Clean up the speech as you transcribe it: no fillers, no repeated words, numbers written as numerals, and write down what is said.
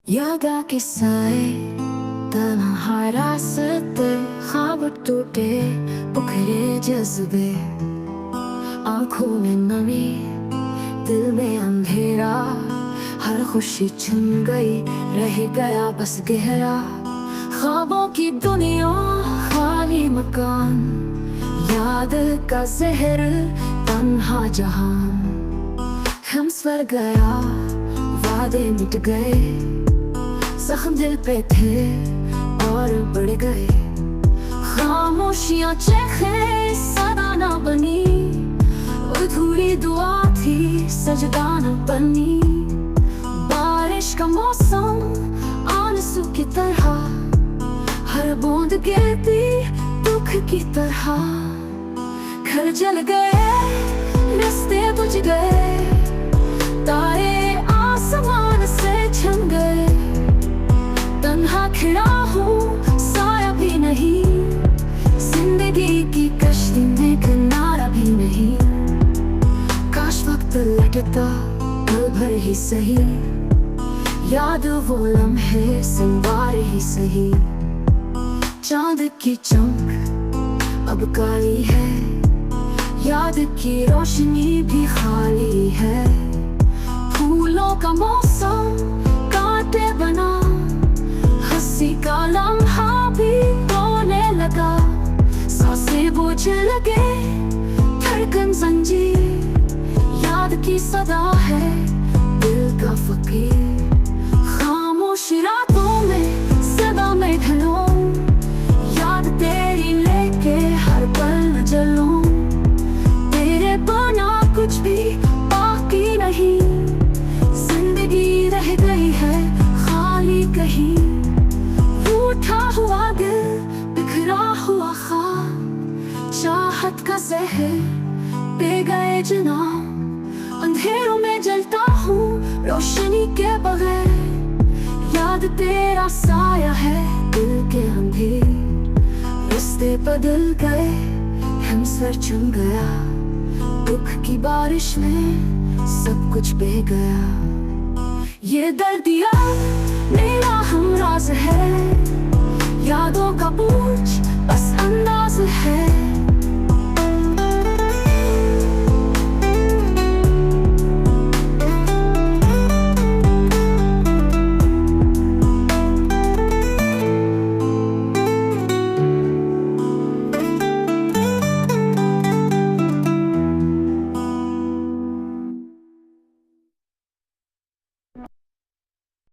यादा किस्साए तन्हा रास्ते ख्वाब टूटे पुखरे जज्बे आँखों में नमी दिल में अंधेरा हर खुशी छिन गई रह गया बस गहरा ख्वाबों की दुनिया खाली मकान याद का जहर तन्हा जहान हम सवर गया वादे मिट गए जख्म दिल पे थे और बढ़ गए खामोशियां चेखे सदा ना बनी अधूरी दुआ थी सजदा न बनी बारिश का मौसम आंसू की तरह हर बूंद गिरती दुख की तरह घर जल गए रास्ते बुझ गए तारे आसमान से छिन गए तन्हा खड़ा हूँ साया भी नहीं जिंदगी की कश्ती में किनारा भी नहीं काश वक्त लटता पल भर ही सही याद वो लम्हे संवार ही सही चांद की चमक अब काली है याद की रोशनी भी खाली है फूलों का मौसम कांटे बना हंसी का लम्हा भी रोने लगा सांसें बोझ लगे धड़कन जंजीर याद की सदा है दिल का फकीर खामोश रातों में सदा में ढलूं याद तेरी लेके हर पल जलूं तेरे बिना कुछ भी बाकी नहीं जिंदगी रह गई है खाली कहीं रूठा हुआ दिल बिखरा हुआ ख्वाब चाहत का जहर पे गए जनाब अंधेरों में जलता हूँ रोशनी के बगैर याद तेरा साया है दिल के अंधेर रास्ते बदल गए हम सर चुन गया दुख की बारिश में सब कुछ बह गया ये दर्दिया मेरा हमराज है यादों का बोझ